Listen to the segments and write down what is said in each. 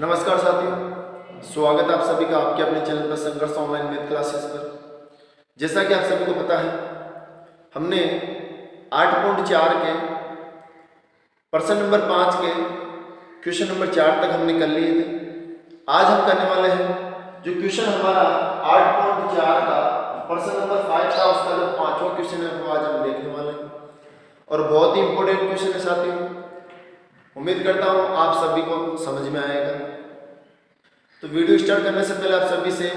नमस्कार साथियों, स्वागत है आप सभी का आपके अपने चैनल पर संघर्ष ऑनलाइन मैथ क्लासेस पर। जैसा कि आप सभी को पता है, हमने 8.4 के प्रश्न नंबर 5 के क्वेश्चन नंबर 4 तक हमने कर लिए थे। आज हम करने वाले हैं जो क्वेश्चन हमारा 8.4 का प्रश्न नंबर 5 था, उसका जो 5वां क्वेश्चन है वो आज हम देखने वाले हैं और बहुत ही इंपॉर्टेंट क्वेश्चन है साथियों। उम्मीद करता हूँ आप सभी को समझ में आएगा। तो वीडियो स्टार्ट करने से पहले आप सभी से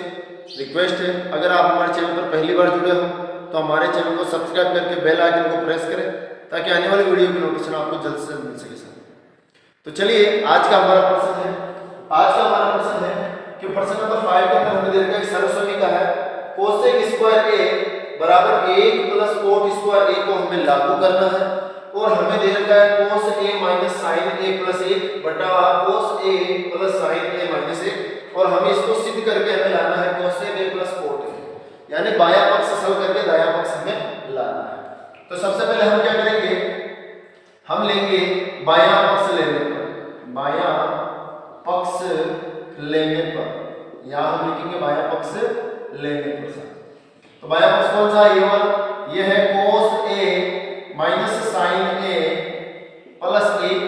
रिक्वेस्ट है, अगर आप हमारे चैनल पर पहली बार जुड़े हो तो हमारे चैनल को सब्सक्राइब करके बेल आइकन को प्रेस करें ताकि आने वाली वीडियो की नोटिफिकेशन आपको जल्द से जल्द मिल सके। तो चलिए आज का हमारा प्रश्न है कि प्रश्न नंबर 5 के अंदर हमें दे रखा है सरल समीकरण है कोसेक स्क्वायर a बराबर 1 प्लस कोट स्क्वायर a को हमें लागू करना है और हमें दे रखा है cos a minus sin a plus 1 बटा cos a plus sin a minus 1 और हमें इसको सिद्ध करके हमें लाना है cosec a plus cot a, यानी बायां पक्ष हल करके दायां पक्ष हमें लाना है। तो सबसे पहले हम क्या करेंगे, हम लेंगे बायां पक्ष लेने पर, बायां पक्ष लेने पर यहां हम लिखेंगे बायां पक्ष लेने पर। तो बायां पक्ष कौन सा है, ये वाला, ये है cos a minus sine a plus 1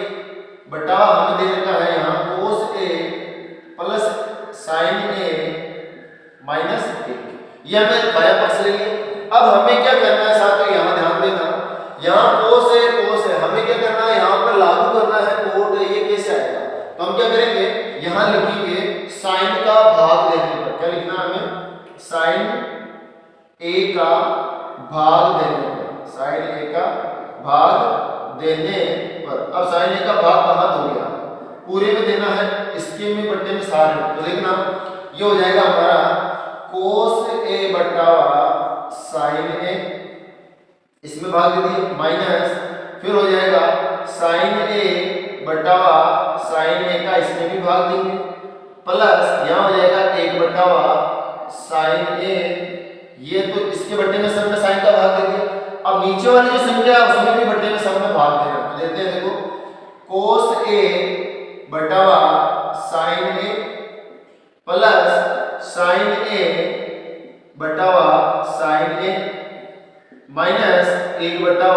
बटा हमें दे रखा है यहाँ cos a plus sine a minus 1, ये हमने बायां पक्ष ले लिया। अब हमें क्या करना है साथियों, यहाँ ध्यान देना, यहाँ cos है, हमें क्या करना है, यहाँ पर लागू करना है cot a। ये कैसे आएगा, तो हम क्या करेंगे, यहाँ लिखेंगे साइन का भाग देने पर, क्या लिखना है हमें, साइन a का भाग देने पर, साइन a का भाग देने पर। अब साइन a का भाग कहाँ हो गया, पूरे में देना है, इसके में बट्टे में सारे, तो देखना ये हो जाएगा हमारा cos a बटा साइन a, इसमें भाग दे दिए, माइनस फिर हो जाएगा साइन a बटा साइन a का इसमें भी भाग देंगे, प्लस यहाँ हो जाएगा 1 बटा साइन a, ये तो इसके बट्टे में सब में साइन का भाग दे दिया। अब नीचे वाली जो संख्या है उसमें भी बट्टे में सब में भाग देना, तो देते हैं, देखो cos a बटा sin a plus sin a बटा sin a माइनस 1 बटा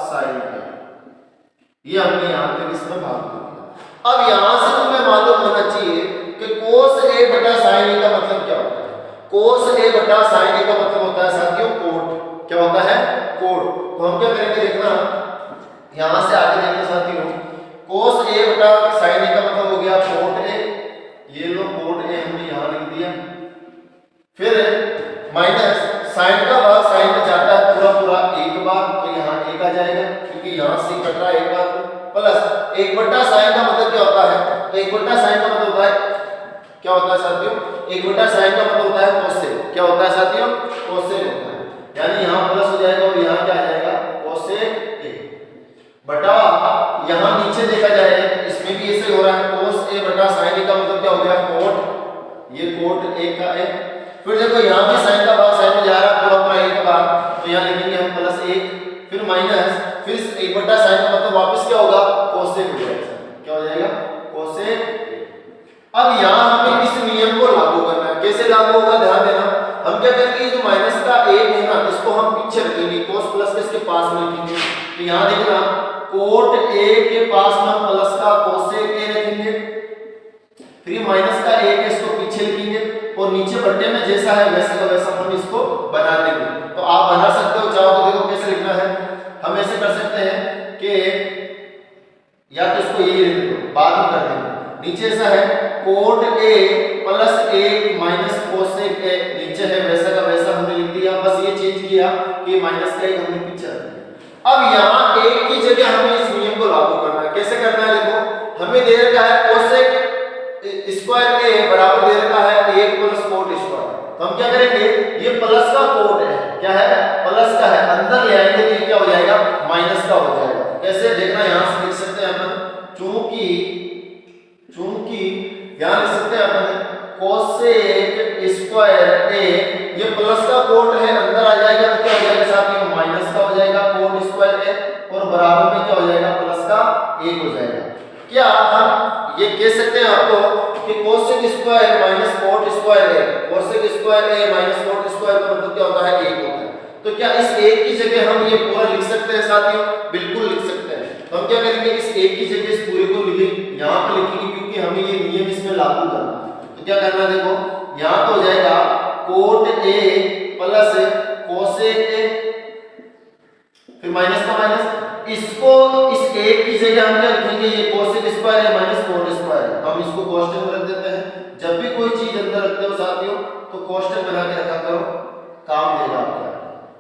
sin a, ये हमने यहां तक इसमें भाग दिया। अब यहां से तुम्हें मालूम होना चाहिए कि cos a बटा sin a का मतलब क्या होता है। cos a बटा sin a का मतलब होता है साथियों कोट, क्या होता है, कोड। तो हम क्या करेंगे, देखना यहां से आगे देखना साथियों, cos a बटा sin a का मतलब हो गया कोट a, ये लो कोट a हमने यहां लिख दिया, फिर माइनस sin का भाग sin में जाता है पूरा पूरा एक बार, तो यहां 1 आ जाएगा क्योंकि यहां से कट रहा है एक बार, प्लस 1 बटा sin का मतलब क्या होता है, तो 1 बटा sin का मतलब होता है, क्या होता है साथियों, 1 बटा sin का मतलब होता है cosec, क्या होता है साथियों, cosec होता है, यानी यहाँ प्लस हो जाएगा और यहाँ क्या आ जाएगा cosec a बटा, यहाँ नीचे देखा जाए इसमें भी ऐसे हो रहा है cos a बटा sin a का मतलब क्या हो गया कोट, ये कोट a का है, फिर देखो यहाँ भी sin का भाग sin में जा रहा है पूरा पूरा 1 बार, तो यहाँ लिखेंगे हम प्लस 1 फिर माइनस फिर 1 बटा sin का मतलब वापस क्या होगा cosec हो जाएगा, क्या हो जाएगा cosec। अब यहाँ हमें इस नियम को लागू करना है, कैसे लागू होगा ध्यान देना, हम क्या करेंगे, जो माइनस का 1 है ना इसको हम पीछे रखेंगे, cos प्लस के इसके पास में लिखेंगे, तो यहाँ देखना कोट a के पास में प्लस का cosec a रखेंगे, फिर माइनस का 1 है इसको पीछे लिखेंगे और नीचे बट्टे में जैसा है वैसे का वैसा हम इसको बना देंगे। तो आप बना सकते हो, चाहो तो देखो कैसे लिखना है, हम ऐसे कर सकते हैं कि या तो इसको यही लिख दो, बाद में कर देंगे, नीचे ऐसा है cot a plus 1 minus cosec a, नीचे है वैसा का वैसा हमने लिख दिया, बस ये चेंज किया कि माइनस का 1 हमने पीछे रख दिया। अब यहाँ 1 की जगह हमें इस नियम को लागू करना है, कैसे करना है, देखो हमें दे रखा है cosec स्क्वायर a बराबर दे रखा है 1 प्लस कोट स्क्वायर, तो हम क्या करेंगे, ये प्लस का कोट है, क्या है प्लस का है, अंदर ले आएंगे तो ये क्या हो जाएगा माइनस का हो जाएगा, कैसे देखना, यहाँ से लिख सकते हैं अपन, चूंकि यहाँ लिख सकते हैं अपन cosec स्क्वायर a, ये प्लस का कोट है, अंदर आ जाएगा तो क्या हो जाएगा साथियों माइनस का हो जाएगा कोट स्क्वायर a, और बराबर में क्या हो जाएगा प्लस का 1 हो जाएगा। क्या हम ये कह सकते हैं आपको कि cosec square minus cot square है, कोसेक स्क्वायर है माइनस कॉट स्क्वायर का मतलब क्या होता है, 1 होता है। तो क्या इस 1 की जगह हम ये पूरा लिख सकते हैं साथियों? बिल्कुल लिख सकते हैं। तो हम क्या करेंगे, इस 1 की जगह इस पूरे को लिखेंगे, यहाँ पे लिखेंगे क्योंकि हमें ये नियम इसमें लागू करना है। तो क्या करना है, देखो यहाँ तो हो जाएगा कोट ए प्लस कोसेक ए, फिर माइनस का माइनस, इसको इस 1 की जगह हम क्या लिखेंगे, ये कोसेक स्क्वायर है माइनस कोट स्क्वायर है। हम इसको कांस्टेंट रख देते हैं। जब भी कोई चीज अंदर रखते हो साथियों तो कांस्टेंट बना के रखा करो, काम देगा आपका।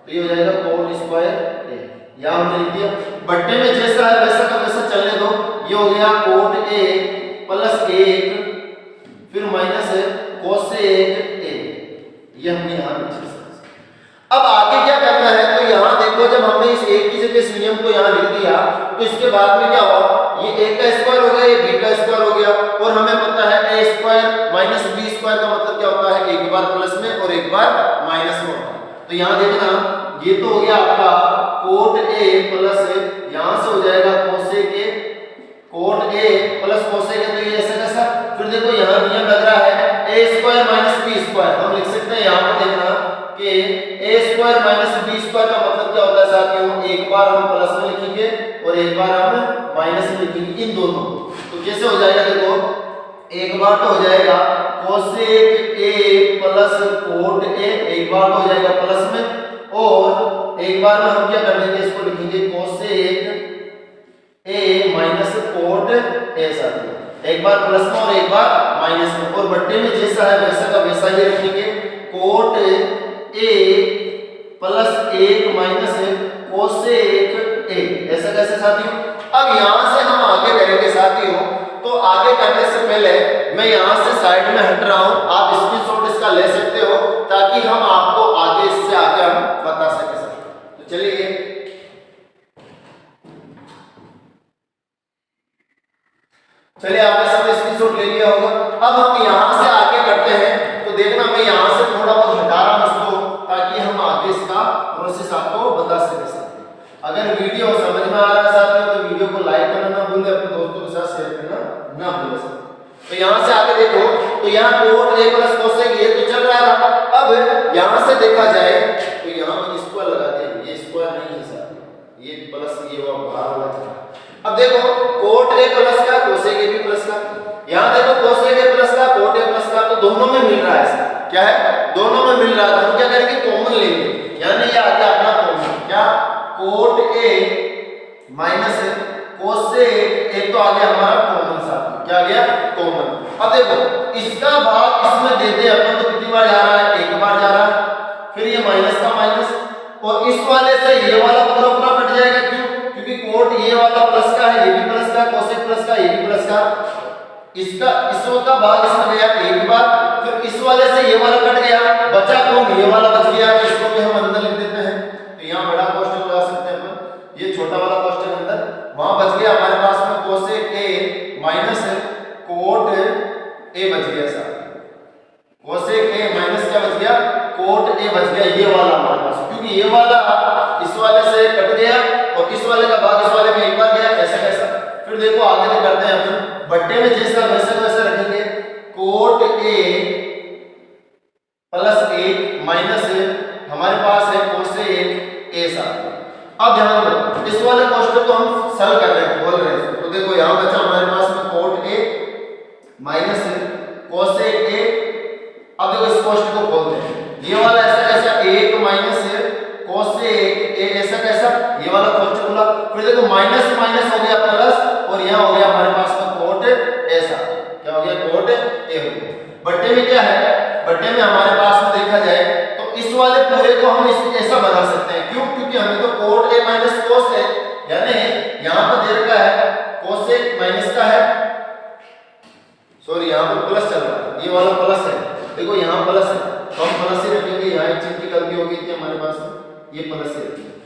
तो ये हो जाएगा कोट स्क्वायर ए, यहां हमने लिख दिया। बट्टे में जैसा है वैसा का वैसा चलने दो। ये हो गया कोट ए प्लस 1 फिर माइनस कोसेक ए, ये हमने यहां लिखा। अब आगे क्या करना है, तो यहाँ देखो जब हमने इस 1 की जगह इस नियम को यहाँ लिख दिया तो इसके बाद में क्या हुआ, ये a का स्क्वायर हो गया, ये b का स्क्वायर हो गया, और हमें पता है a square minus b square का मतलब क्या होता है, एक बार प्लस में और एक बार माइनस में होता है। तो यहाँ देखना ये तो हो गया आपका कोट a प्लस यहाँ से हो जाएगा cosec a, cot a plus cosec a, तो ये ऐसा कैसा। फिर देखो यहाँ नियम लग रहा है a square minus b square, हम लिख सकते हैं यहाँ पर देखना कि a square minus b square का मतलब क्या होता है साथियों, एक बार हम प्लस में लिखेंगे और एक बार हम माइनस में लिखेंगे, इन दोनों। तो कैसे हो जाएगा, देखो एक बार तो हो जाएगा cosec a plus coat a, एक बार तो हो जाएगा प्लस में, और एक बार में हम क्या कर देंगे, इसको लिखेंगे cosec a minus cot a साथियों, एक बार प्लस में और एक बार माइनस में। और बट्टे में जैसा है वैसा का वैसा ही रखेंगे, cot a plus 1 minus cosec a, ऐसा कैसे साथियों। अब यहां से हम आगे करेंगे साथियों। तो आगे करने से पहले मैं यहां से साइड में हट रहा हूं, आप स्क्रीनशॉट इसका ले सकते हो ताकि हम आपको आगे इससे आगे हम बता सके। तो चलिए आपने सब स्क्रीनशॉट ले लिया होगा। अब हम यहां से आगे करते हैं। तो देखना मैं यहां से थोड़ा बहुत हटा रहा हूं इसको ताकि हम आगे इसका प्रोसेस आपको बता सके। अगर वीडियो समझ में आ रहा है साथियों तो वीडियो को लाइक करना ना भूलें, अपने दोस्तों के साथ शेयर करना ना भूलें। तो यहां से आगे देखो, तो यहां कोट a प्लस कोसेक ये तो चल रहा था। अब यहां से देखा जाए तो यहां पर स्क्वायर लगाते हैं, ये स्क्वायर नहीं है साथियों, ये प्लस ये बाहर वाला था। अब देखो कोट a प्लस का कोसेक a भी प्लस का, यहां देखो कोसेक a प्लस का कोट a प्लस का, तो दोनों में मिल रहा है। क्या है, दोनों में मिल रहा है। हम क्या करेंगे, कॉमन लेंगे, यानी ये आ गया अपना कॉमन, क्या cot a minus cosec a, तो आ गया हमारा कॉमन साथ, क्या आ गया कॉमन। अब देखो इसका भाग इसमें देते हैं अपन, तो कितनी बार जा रहा है, एक बार जा रहा है। फिर ये माइनस का माइनस, और इस वाले से ये वाला पूरा पूरा कट जाएगा, क्यों, क्योंकि कोट ये वाला प्लस का है, ये भी प्लस का, कोसेक प्लस का, ये भी प्लस का। इसका इसका भाग इसमें गया एक बार, फिर इस वाले से ये वाला कट गया, बचा कौन, ये वाला बच गया, तो इसको भी हम अंदर लिख देते हैं। तो यहाँ बड़ा क्वेश्चन लगा सकते हैं अपन, ये छोटा वाला क्वेश्चन अंदर, वहां बच गया हमारे पास में cosec a minus cot a बच गया साहब, कोसेक a माइनस क्या बच गया, कोट a बच गया, ये वाला हमारे पास, क्योंकि ये वाला इस वाले से कट गया और इस वाले का भाग इस वाले में एक बार गया, ऐसा कैसा। फिर देखो आगे करते हैं अपन, बट्टे में जैसा वैसा वैसा रखेंगे, कोट a प्लस 1 माइनस हमारे पास है कोसेक a साहब। अब ध्यान दो इस वाले क्वेश्चन को हम सॉल्व कर रहे हैं, बोल रहे हैं। तो देखो यहां बचा हमारे पास में cot a minus cosec a। अब देखो इस क्वेश्चन को खोलते हैं, ये वाला ऐसा कैसा, 1 माइनस कोसेक a, ऐसा कैसा, ये वाला क्वेश्चन बोला। फिर देखो माइनस माइनस हो गया प्लस, और यहां हो गया हमारे पास में कोट ऐसा, क्या हो गया, कोट a हो गया। बट्टे में क्या है, बट्टे में हमारे पास में देखा जाए तो इस वाले पूरे को हम ऐसा बना सकते हैं, क्यों, क्योंकि हमें तो कोट a माइनस कोस है, यानी यहां पर दे रखा है कोसेक माइनस का है, सॉरी यहां पर प्लस चल रहा है, ये वाला प्लस है, देखो यहां प्लस है, तो हम प्लस ही रखेंगे। यहां एक चीज की गलती हो गई थी हमारे पास में, ये प्लस है,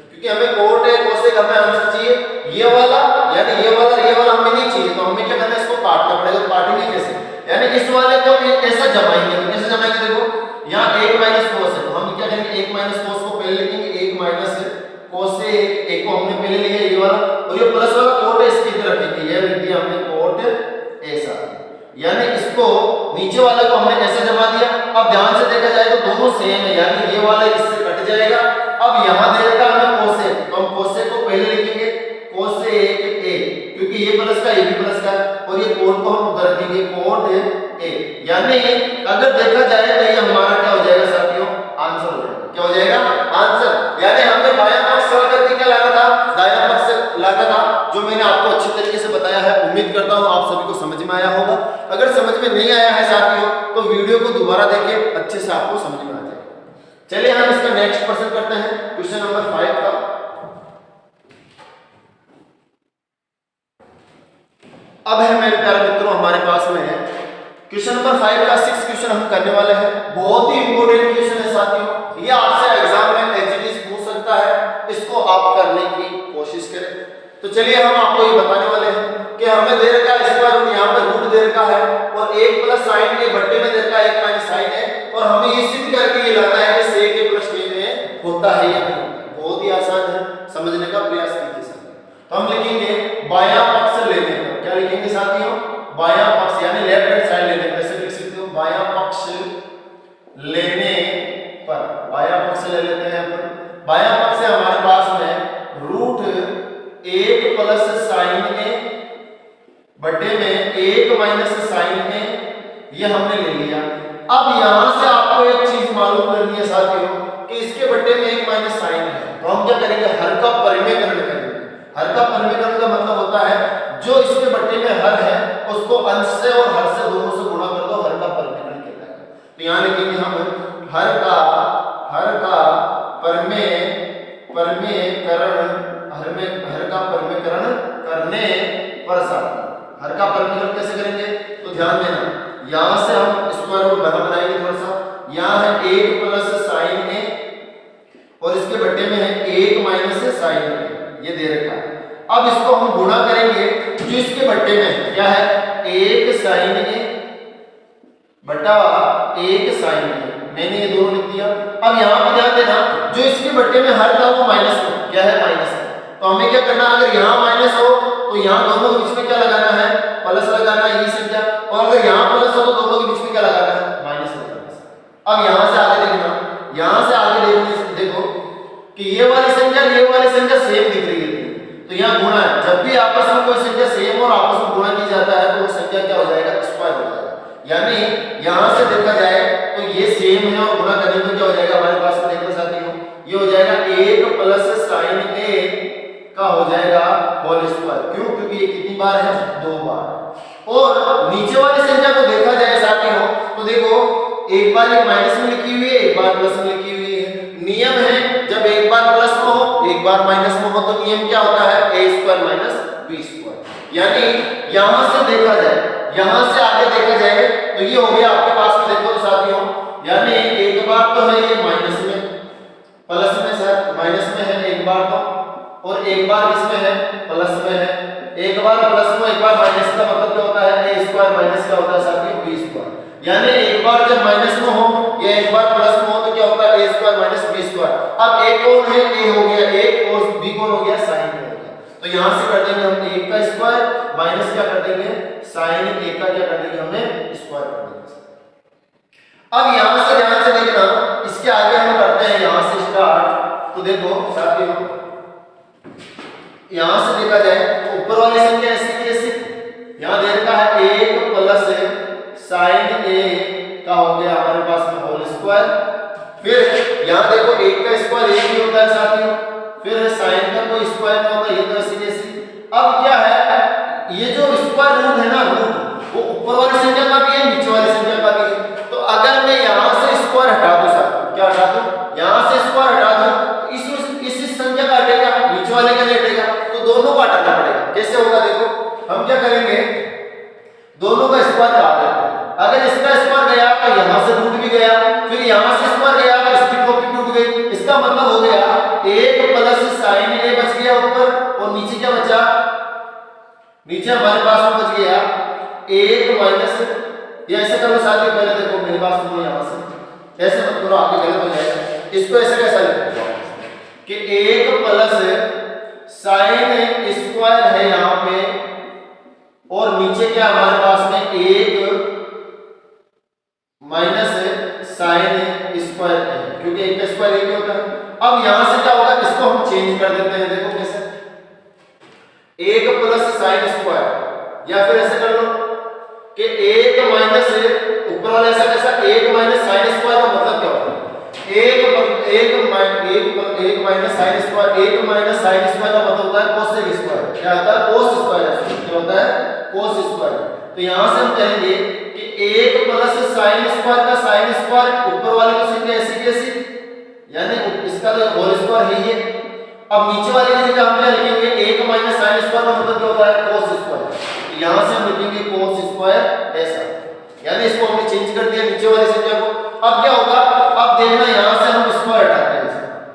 क्योंकि हमें कोट a कोसेक हमें आना चाहिए, ये वाला यानी ये वाला हमें नहीं चाहिए, तो हमें क्या करना है, इसको काटना पड़ेगा। तो काटेंगे कैसे, यानी इस वाले को ऐसा जमाएंगे, तो कैसे जमाएंगे, देखो यहाँ 1 माइनस कोस है, तो हम क्या करेंगे, 1 माइनस कोस को पहले लिखेंगे, 1 माइनस कोसेक a को हमने पहले लिया ये वाला, और ये प्लस वाला कोट इसके इधर रखेंगे, ये लिख दिया हमने कोट ऐसा। देखा जाए तो दोनों सेम है, यानी ये वाला इससे कट जाएगा। अब यहाँ दे रखा है हमें कोसेक, तो हम कोसेक को पहले लिखेंगे कोसेक ए, क्योंकि ये प्लस का ये भी प्लस का, और ये कोट को हम उधर रखेंगे कोट ए, यानी अगर देखा जाए तो ये हमारा क्या हो जाएगा साथियों, आंसर हो जाएगा। क्या हो जाएगा? आंसर। यानी हमने बायां पक्ष सरल करके क्या लाना था, दायां पक्ष से लाना था, जो मैंने आपको अच्छी तरीके से बताया है। उम्मीद करता हूं आप सभी को समझ में आया होगा। अगर समझ में नहीं आया है साथियों तो वीडियो को दोबारा देखें, अच्छे से आपको समझ में आ जाएगा। चलिए हम इसका नेक्स्ट क्वेश्चन करते हैं, क्वेश्चन नंबर 5 का। अब है मेरे प्यारे मित्रों हमारे पास में है क्वेश्चन नंबर 5 का 6 क्वेश्चन हम करने वाले हैं। बहुत ही इंपॉर्टेंट क्वेश्चन है साथियों, ये आपसे एग्जाम में एचडीएस पूछ सकता है, इसको आप करने की कोशिश करें। तो चलिए हम आपको ये बताने वाले हैं कि हमें दे रखा है स्क्वायर रूट, यहाँ पे रूट दे रखा है और 1 प्लस साइन ए बट्टे में दे रखा है 1 माइनस साइन ए, और हमें ये सिद्ध करके ये लाना है कि सेक ए प्लस बी में होता है या नहीं। बहुत ही आसान है, समझने का प्रयास कीजिए साथियों। तो हम लिखेंगे बायां पक्ष लेने पर, क्या लिखेंगे साथियों, बायां पक्ष यानी लेफ्ट हैंड साइड लेने पर, ऐसे लिख सकते हो बायां पक्ष लेने पर। बायां पक्ष ले लेते हैं अपन, बायां पक्ष है हमारे पास में रूट 1 प्लस साइन ए बटे में 1 माइनस साइन ए, ये हमने ले लिया। अब यहां से आपको एक चीज मालूम करनी है साथियों कि इसके बटे में 1 माइनस साइन है, तो हम क्या करेंगे, हर का परिमेयकरण करेंगे। हर का परिमेयकरण का मतलब होता है जो इसके बटे में हर है उसको अंश से और हर से दोनों से गुणा कर दो, हर का परिमेयकरण कहलाता है। तो यहां लिखेंगे हम हर का परिमेयकरण, हर का परिमेयकरण करने पर साथियों, हर का परिमेयकरण कैसे करेंगे तो ध्यान देना, यहां से हम स्क्वायर रूट बनाएंगे थोड़ा सा। यहां है 1 प्लस साइन ए और इसके बट्टे में है 1 माइनस साइन ए, ये दे रखा है। अब इसको हम गुणा करेंगे, जो इसके बट्टे में क्या है 1 साइन ए बटा 1 साइन ए, मैंने ये दोनों लिख दिया। अब यहाँ पर ध्यान देना, जो इसके बट्टे में हर था वो माइनस में, क्या है माइनस है, तो हमें क्या करना, अगर यहाँ माइनस हो तो यहाँ दोनों के बीच में क्या लगाना है, प्लस लगाना है, ये संख्या, और अगर यहाँ प्लस हो तो दोनों के बीच में क्या लगाना है, माइनस लगाना है। अब यहाँ से आगे देखना, यहाँ से आगे देखो कि ये वाली संख्या सेम दिख रही है, तो यहाँ गुणा है। जब भी आपस में कोई संख्या सेम और आपस में गुणा की जाता है तो वो संख्या क्या हो जाएगा, स्क्वायर हो जाएगा। यानी यहाँ से देखा जाए तो ये सेम है और गुणा करने में क्या हो जाएगा हमारे पास में, देखो साथियों ये हो जाएगा 1 प्लस साइन ए का हो जाएगा होल स्क्वायर। क्यों? क्योंकि ये कितनी बार है, 2 बार। और नीचे वाली संख्या को देखा जाए साथियों तो देखो एक बार ये माइनस में लिखी हुई है, एक बार प्लस में लिखी हुई है। नियम है जब एक बार प्लस में हो एक बार माइनस में हो तो नियम क्या होता है, a square minus b square. यानी यहां से देखा जाए, यहां से आगे देखा जाए तो ये हो गया आपके पास में, देखो साथियों यानी एक बार तो है ये माइनस में, प्लस में सर माइनस में है एक बार तो, और एक बार इसमें है प्लस में है। एक बार प्लस में एक बार माइनस का मतलब क्या होता है, a स्क्वायर माइनस क्या होता है साथियों, b स्क्वायर। यानी एक बार जब माइनस में हो या एक बार प्लस में हो तो क्या होता है, a square minus b square. अब a कौन है, a हो गया 1 और b कौन हो गया, sin हो गया। तो यहां से कर देंगे हम 1 का स्क्वायर माइनस क्या कर देंगे, sin 1 का क्या कर देंगे, हमें स्क्वायर कर देंगे। अब यहां से ध्यान से देखना, इसके आगे हम करते हैं यहां से स्टार्ट। तो देखो साथियों यहां से देखा जाए तो ऊपर वाली संख्या ऐसी की ऐसी, यहां दे रखा है 1 प्लस साइन ए का हो गया हमारे पास में होल स्क्वायर। फिर यहां देखो 1 का स्क्वायर 1 ही होता है साथियों, फिर साइन का कोई स्क्वायर नहीं होता, ये तो ऐसी जैसी। अब क्या है, ये जो स्क्वायर रूट है ना, रूट वो ऊपर वाली संख्या का भी है नीचे वाली संख्या का भी है। तो अगर मैं यहां से स्क्वायर हटा दूं साथियों, क्या हटा दूं, यहां से स्क्वायर हटा दूं तो इस संख्या का हटेगा, नीचे वाले का नहीं हटेगा, तो दोनों को हटाना पड़ेगा। कैसे होगा, देखो हम क्या करेंगे, दोनों का स्क्वायर काट देंगे। अगर इसका स्क्वायर गया तो यहां से रूट भी गया, फिर यहां से स्क्वायर गया तो इसकी कॉपी टूट गई। इसका मतलब हो गया 1 प्लस साइन ए बच गया ऊपर, और नीचे क्या बचा, नीचे हमारे पास में बच गया 1 माइनस, ये ऐसे करो साथियों, पहले देखो मेरी बात सुनो, यहां से ऐसे मत करो, आपके गलत हो जाएगा। इसको ऐसे कैसा लिखो कि 1 प्लस साइन स्क्वायर है यहां पे, और नीचे क्या हमारे पास में 1 माइनस साइन स्क्वायर ए, क्योंकि एक का स्क्वायर एक होता है। अब यहां से क्या होगा, इसको हम चेंज कर देते हैं, देखो कैसे, एक प्लस साइन स्क्वायर, या फिर ऐसे कर लो कि एक माइनस ऊपर वाला ऐसा कैसा, एक माइनस साइन स्क्वायर का मतलब क्या होता है, एक माइनस साइन स्क्वायर, एक माइनस साइन स्क्वायर का मतलब होता है कोसेक स्क्वायर, क्या होता है कोस स्क्वायर, क्या होता है कोस स्क्वायर। तो यहां से हम कहेंगे कि एक प्लस साइन स्क्वायर का साइन स्क्वायर ऊपर वाले की संख्या ऐसी कैसी, यानी इसका तो होल स्क्वायर ही है। अब नीचे वाले की जगह हम क्या लिखेंगे, एक माइनस साइन स्क्वायर का मतलब क्या होता है कोस स्क्वायर, यहां से हम लिखेंगे कोस स्क्वायर ऐसा, यानी इसको हमने चेंज कर दिया नीचे वाली संख्या को। अब क्या होगा, अब देखना यहां से हम स्क्वायर हटाते हैं,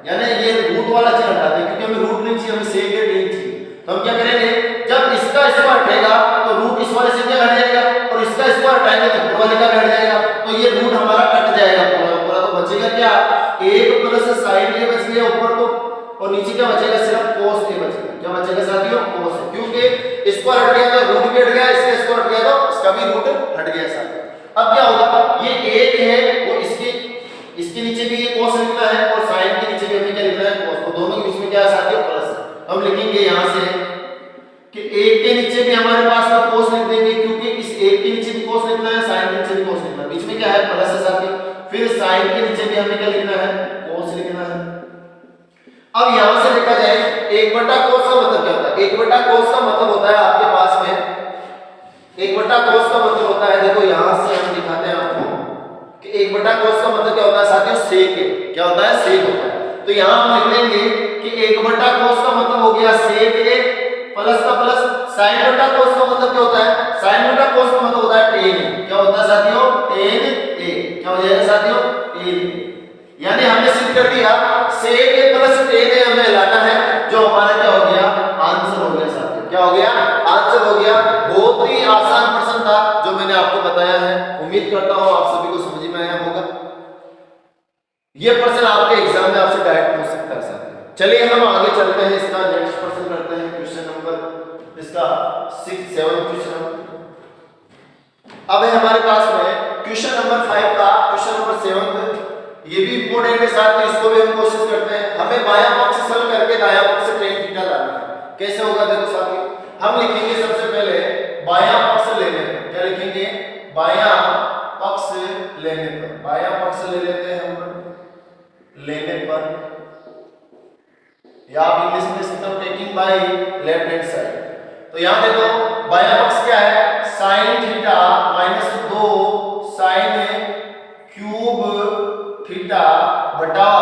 यानी ये रूट वाला चीज हटाते हैं, क्योंकि हमें रूट नहीं चाहिए, हमें सेक या टेन चाहिए। तो हम क्या करेंगे, जब इसका स्क्वायर हटेगा तो रूट इस वाले से क्या घट जाएगा, और इसका स्क्वायर हटाएंगे तो ऊपर वाले का घट जाएगा, तो ये रूट हमारा कट जाएगा पूरा पूरा। तो बचेगा क्या, एक प्लस साइन ये बच गया ऊपर तो, और नीचे क्या बचेगा, सिर्फ cos ए बचेगा। क्या बचेगा साथियों, cos ए, क्योंकि स्क्वायर हट गया तो रूट भी हट गया, इसका स्क्वायर हट गया तो इसका भी रूट हट गया साथियों। अब क्या होगा, ये एक है वो इसके नीचे भी ये cos लिखना है, और sin के नीचे भी हमें क्या लिखना है cos, तो दोनों के बीच में क्या है साथियों प्लस है। हम लिखेंगे यहां से कि एक के नीचे भी हमारे पास में cos लिख देंगे, क्योंकि इस एक के नीचे भी cos लिखना है, sin के नीचे भी cos लिखना है, बीच में क्या है प्लस है साथियों। फिर sin के नीचे भी हमें क्या लिखना है, cos लिखना है। अब यहां से देखा जाए 1/cos का मतलब क्या होता है, 1/cos का मतलब होता है आपके पास में 1/cos का मतलब होता है, देखो यहां से हम दिखाते हैं आपको कि 1/cos का मतलब क्या होता है साथियों, सेक है। क्या होता है, सेक होता है। तो यहां हम लिख लेंगे कि 1/cos का मतलब हो गया सेक ए प्लस का प्लस, sin/cos का मतलब क्या होता है, sin/cos का मतलब होता है tan ए। क्या होता है साथियों, tan ए। क्या हो जाएगा साथियों, tan ए। यानी हमने सिद्ध कर दिया सेक ए प्लस tan ए हमें लाना है, जो हमारा क्या हो गया, आंसर हो गया साथियों। क्या हो गया, आंसर हो गया। बहुत ही आसान प्रश्न था जो मैंने आपको बताया है, उम्मीद करता हूं आप सभी को समझ में आया होगा। ये प्रश्न आपके एग्जाम में आपसे डायरेक्ट पूछ सकता है साथियों। चलिए हम आगे चलते हैं, इसका नेक्स्ट प्रश्न करते हैं, क्वेश्चन नंबर इसका 7 क्वेश्चन। अब है हमारे पास में क्वेश्चन नंबर 5 का क्वेश्चन नंबर 7, ये भी इंपॉर्टेंट है साथियों, इसको भी हम कोशिश करते हैं। हमें बायां पक्ष से सॉल्व करके दायां पक्ष से tan थीटा लाना है। कैसे होगा देखो साथियों, हम लिखेंगे सबसे पहले बायां पक्ष लेने पर, क्या लिखेंगे, बायां पक्ष लेने पर, बायां पक्ष ले लेते हैं हम लेने पर, या आप इंग्लिश में लिख सकते हो taking by left hand side. तो यहां देखो बायां पक्ष क्या है, sin theta minus 2 sin cube theta बटा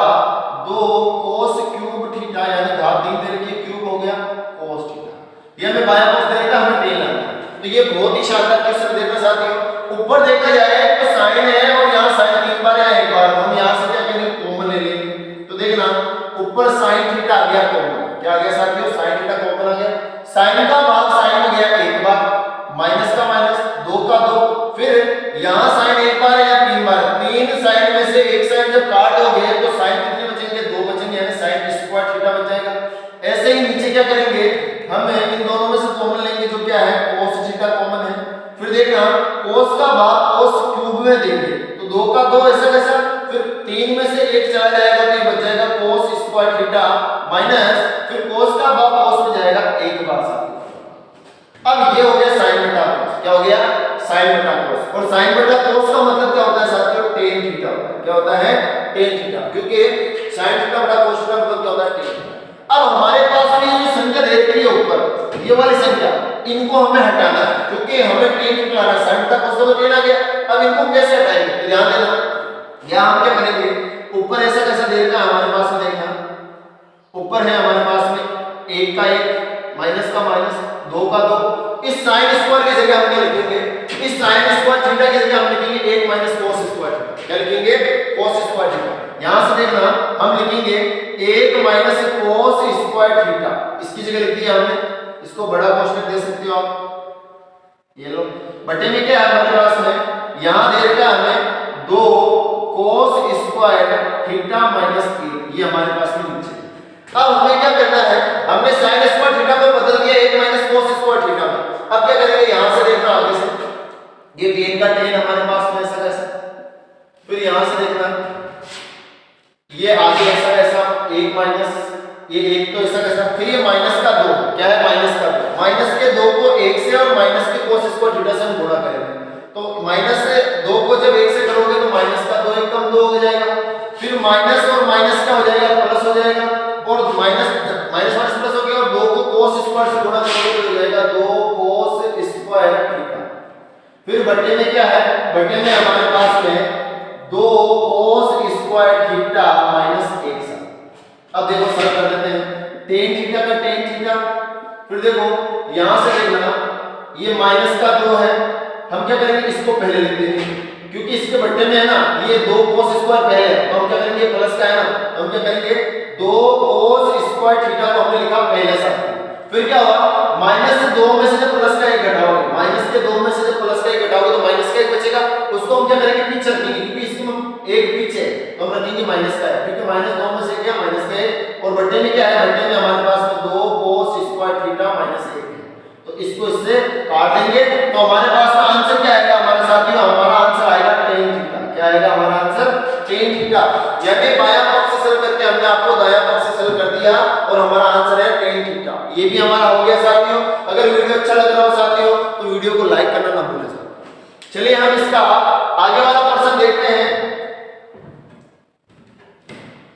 2 cos क्यूब थीटा, यानी घात 3 दे रखी है, क्यूब हो गया cos थीटा। ये हमें बायां पक्ष दे रखा है, हमें tan लाना है। तो ये बहुत ही शानदार क्वेश्चन देखना साथियों। ऊपर देखा जाए तो sin है और यहां sin 3 बार है, एक बार हम यहां से क्या करेंगे, कॉमन ले लेंगे। तो देखना ऊपर sin थीटा आ गया कॉमन, क्या आ गया साथियों, sin थीटा कॉमन आ गया। sin का भाग sin में गया एक बार, माइनस का माइनस, 2 का 2, फिर यहां sin एक बार है या 3 बार, 3 sin में से एक sin जब काट दोगे तो sin कितने बचेंगे, 2 बचेंगे, यानी sin स्क्वायर थीटा बच जाएगा। ऐसे ही नीचे क्या करेंगे, हम इन दोनों में से कॉमन लेंगे, जो क्या है cos थीटा कॉमन है। फिर देखना cos का भाग cos क्यूब में देंगे, तो 2 का 2 ऐसा कैसा, फिर 3 में से 1 चला जाएगा तो ये बच जाएगा cos स्क्वायर थीटा माइनस, फिर cos का भाग cos में जाएगा एक बार साथियों। अब ये हो गया sin बटा cos, क्या हो गया, sin बटा cos, और sin बटा cos का मतलब क्या होता है साथियों, tan थीटा। क्या होता है, tan थीटा, क्योंकि sin थीटा बटा cos का मतलब क्या होता है, tan थीटा। अब हमारे पास में ये संख्या दे रखी है ऊपर, ये वाली संख्या, इनको हमें हटाना है, क्योंकि हमें tan थीटा लाना है, sin बटा cos का tan आ गया। अब इनको कैसे हटाएंगे, तो ध्यान देना, यहां हम क्या करेंगे, ऊपर ऐसा कैसा दे रखा है हमारे पास में, देखना ऊपर है हमारे पास में 1 का 1 माइनस का माइनस, 2 का 2, इस sin स्क्वायर की जगह हम क्या लिखेंगे, इस sin स्क्वायर थीटा की जगह हम लिखेंगे 1 माइनस cos स्क्वायर थीटा। क्या लिखेंगे, cos स्क्वायर थीटा। यहां से देखना हम लिखेंगे 1 माइनस cos स्क्वायर थीटा, इसकी जगह लिख दिया हमने, इसको बड़ा कोष्ठक दे सकते हो आप, ये लो बटे में क्या है हमारे पास में, यहां दे रखा है हमें 2 cos स्क्वायर थीटा माइनस 1, ये हमारे पास में नीचे। अब हमें क्या करना है, हमने sin स्क्वायर थीटा को बदल दिया 1 माइनस cos स्क्वायर थीटा में। अब क्या करेंगे, यहां से देखना आगे से, ये tan का tan हमारे पास में ऐसा कैसा, फिर यहां से देखना ये आगे ऐसा ऐसा एक माइनस ये एक तो ऐसा कैसा, फिर ये माइनस का 2 क्या है माइनस का 2, माइनस के 2 को 1 से और माइनस के cos स्क्वायर थीटा से हम गुणा करेंगे। तो माइनस से 2 को जब 1 से करोगे तो माइनस का 2 1 कम 2 हो जाएगा, फिर माइनस और माइनस क्या हो जाएगा प्लस हो जाएगा, और माइनस माइनस प्लस हो गया, और 2 को cos स्क्वायर से गुणा करोगे तो हो जाएगा 2 cos स्क्वायर थीटा। फिर बट्टे में क्या है, बट्टे में हमारे पास में 2 cos स्क्वायर थीटा माइनस 1 सा। अब देखो सरल कर देते हैं, tan थीटा का tan थीटा, फिर देखो यहां से देखना ये माइनस का 2 है, हम क्या करेंगे इसको पहले लिख देंगे क्योंकि इसके बट्टे में है ना ये 2 cos स्क्वायर पहले है, तो हम क्या करेंगे प्लस का है ना, तो हम क्या करेंगे 2 cos स्क्वायर थीटा को हमने लिखा पहले सा। फिर क्या हुआ, माइनस 2 में से जब प्लस का 1 घटाओगे, माइनस के 2 में से जब प्लस का 1 घटाओगे तो माइनस का 1 बचेगा, उसको हम क्या करेंगे पीछे रखेंगे क्योंकि इसमें एक पीछे तो हम रखेंगे माइनस का है, क्योंकि माइनस 2 में से क्या माइनस का 1, और बट्टे में क्या है, बट्टे में हमारे पास में 2 cos स्क्वायर थीटा माइनस 1 है, तो इसको इससे काट देंगे तो हमारे पास में आंसर क्या आएगा हमारे साथियों, हमारा आंसर आएगा tan थीटा। क्या आएगा हमारा आंसर tan थीटा, यानी बायां पक्ष से सरल करके हमने आपको दायां पक्ष से सरल कर दिया और हमारा आंसर है tan थीटा। ये भी हमारा हो गया साथियों। अगर वीडियो अच्छा लग रहा हो साथियों तो वीडियो को लाइक करना ना भूलें। चलिए हम इसका आगे वाला प्रश्न देखते हैं।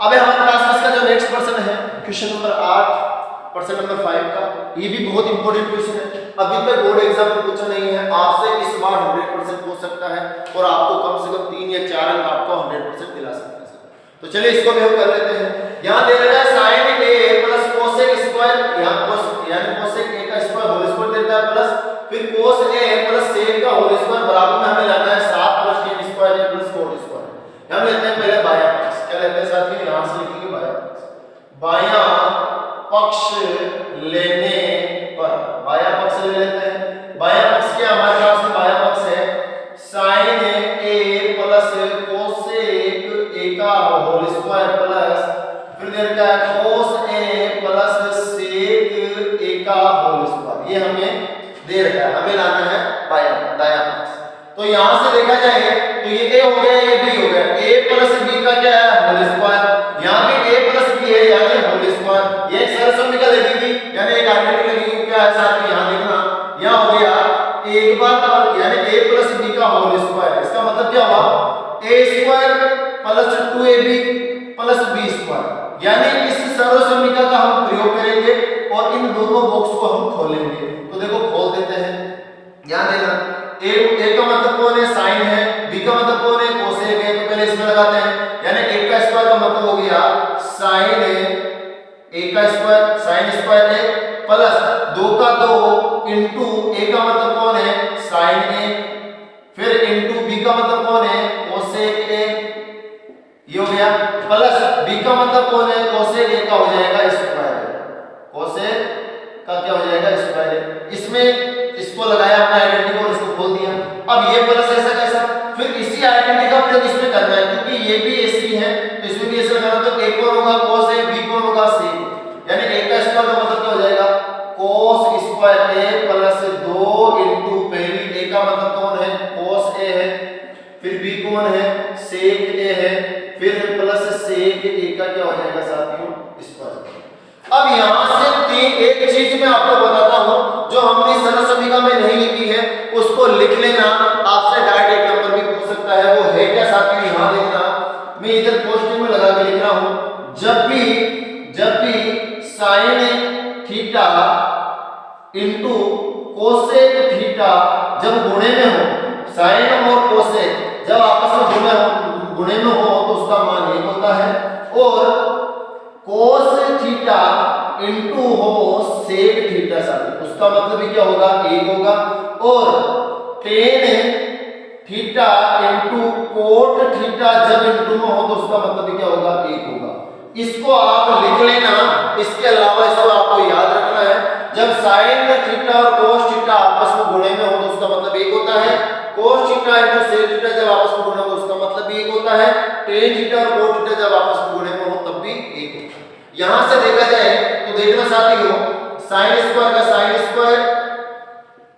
अब हमारे पास इसका जो नेक्स्ट प्रश्न है क्वेश्चन नंबर 8 प्रश्न नंबर 5 का, ये भी बहुत इंपॉर्टेंट क्वेश्चन है, अभी तक बोर्ड एग्जाम में पूछा नहीं है, आपसे इस बार 100% पूछ सकता है और आपको कम से कम 3 या 4 अंक आपको 100% दिला सकता है। तो चलिए इसको भी हम कर लेते हैं। यहां दे रखा है sin a plus cosec square, यहां cos यानी cosec a का स्क्वायर होल स्क्वायर देता है प्लस फिर cos a प्लस sec का होल स्क्वायर बराबर में हमें लाना है 7 plus tan square a plus cot square. हम लेते हैं पहले बायां पक्ष, क्या लेते हैं साथियों, यहां से लिखेंगे बायां पक्ष। बायां पक्ष लेने पर बायां पक्ष ले लेते हैं। बायां पक्ष क्या हमारे पास में बायां पक्ष है sin a plus cosec a का होल स्क्वायर प्लस फिर दे रखा है cos a plus sec a का होल स्क्वायर, ये हमें दे रखा है, हमें लाना है दायां पक्ष। तो यहां से देखा जाए तो ये a हो गया ये b हो गया, a प्लस b का क्या है होल स्क्वायर, यहां भी a प्लस b है यानी होल स्क्वायर, ये एक सरल समीकरण लगेगी यानी एक आइडेंटिटी लगेगी। क्या है साथ में यहां देखना, यहां हो गया एक बार यानी a प्लस b का होल स्क्वायर, इसका मतलब क्या हुआ a square plus 2ab plus b square, यानी इस सरल समीकरण का हम प्रयोग करेंगे और इन दोनों बॉक्स को हम खोलेंगे। तो देखो खोल देते हैं, यहां देखना a का मतलब कौन है sin है, b का मतलब कौन है cosec है, तो पहले इसमें लगाते हैं, यानी 1 का स्क्वायर का मतलब हो गया sin a का स्क्वायर sin स्क्वायर है प्लस 2 का 2 इनटू a का मतलब कौन है sin a, फिर इनटू b का मतलब कौन है cosec a, ये हो गया प्लस b का मतलब कौन है cosec a का हो जाएगा स्क्वायर, cosec का क्या हो जाएगा स्क्वायर, इसमें इसको लगाया अपना आइडेंटिटी और इसको खोल दिया। अब ये प्लस ऐसा कैसा, फिर इसी आइडेंटिटी का प्रयोग इसमें करना है क्योंकि ये भी ऐसी है तो इसमें भी ऐसा लगाना, तो a कौन होगा cos a, b कौन होगा sec, यानी a का स्क्वायर का मतलब क्या हो जाएगा cos square a plus 2 into पहली a का मतलब कौन है cos a है, फिर b कौन है sec a है, फिर प्लस sec a का क्या हो जाएगा साथियों स्क्वायर। अब यहां से एक चीज मैं आपको बताता हूं जो हमने सरल समीकरण में नहीं लिखी है उसको लिख लेना, आपसे डायरेक्ट एक नंबर भी पूछ सकता है, वो है क्या साथियों यहां देखना, मैं इधर पोस्टिंग में लगा के लिख रहा हूं, जब भी sin theta into cosec theta जब गुणे में हो, sin और cosec जब आपस में गुणे में हो तो उसका मान 1 होता है, और cos थीटा इनटू हो sec थीटा साथियों उसका मतलब भी क्या होगा 1 होगा, और tan theta into cot theta जब इनटू में हो तो उसका मतलब भी क्या होगा 1 होगा। इसको आप लिख लेना, इसके अलावा इसको आपको याद रखना है जब sin थीटा और cos थीटा आपस में गुणे में हो तो उसका मतलब 1 होता है, cos theta into sec theta जब आपस में गुणे में हो उसका मतलब भी 1 होता है, tan थीटा और cot थीटा जब आपस में गुणे में हो तब भी 1 होता है। यहां से देखा जाए तो देखना साथियों sin स्क्वायर का sin स्क्वायर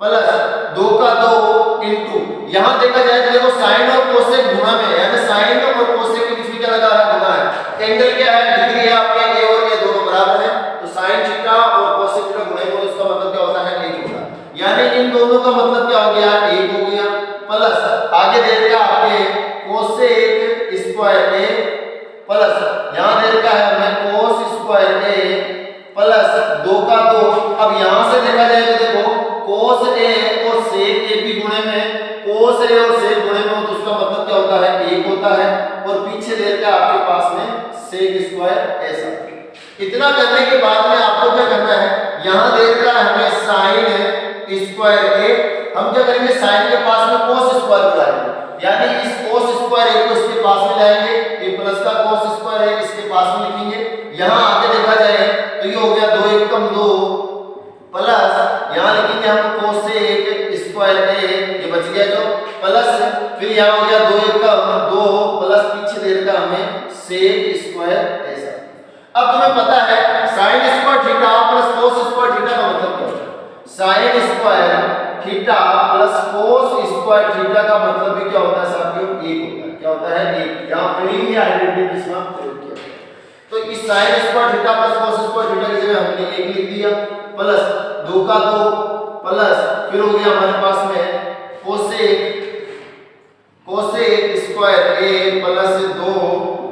प्लस 2 का 2 इनटू, यहां देखा जाए तो देखो sin और cosec गुणा में है, यानी sin और cosec के बीच में क्या लगा है गुणा है, एंगल क्या है, डिग्री है आपके ए और ए दोनों बराबर है, तो sin थीटा और cos थीटा गुणे को इसका मतलब क्या होता है 1 होता है, यानी इन दोनों का मतलब क्या हो गया 1 हो गया, प्लस आगे दे रखा आपके cos स्क्वायर a प्लस यहां दे रखा है हमें cos स्क्वायर a प्लस 2 का 2। अब यहां से देखा जाए तो देखो cos a और sec a भी गुणे में cos a और sec गुणे में तो उसका मतलब क्या होता है 1 होता है, और पीछे दे रखा आपके पास में sec स्क्वायर ऐसा। इतना करने के बाद में आपको क्या करना है, यहां दे रखा है हमें sin स्क्वायर a, हम क्या करेंगे sin के पास में cos स्क्वायर बुलाएंगे, यानी इस cos स्क्वायर a को इसके पास में लाएंगे, ये प्लस का cos स्क्वायर है इसके पास में लिखेंगे। यहां आगे देखा जाए तो ये हो गया 2 1 कम 2 प्लस यहां लिखेंगे हम cos स्क्वायर a, ये बच गया जो प्लस, फिर यहां हो गया 2 1 कम 2 प्लस पीछे दे रखा हमें sec स्क्वायर ऐसा। अब तुम्हें पता है sin square theta plus cos square theta का मतलब क्या होता है, sin square theta plus cos square theta का मतलब भी क्या होता है साथियों 1 होता है, क्या होता है 1। यहां पे ही आइडेंटिटी इसमें प्रयोग किया, तो इस sin square theta plus cos square theta की जगह हमने 1 लिख दिया, प्लस 2 का 2 प्लस फिर हो गया हमारे पास में cos square a plus 2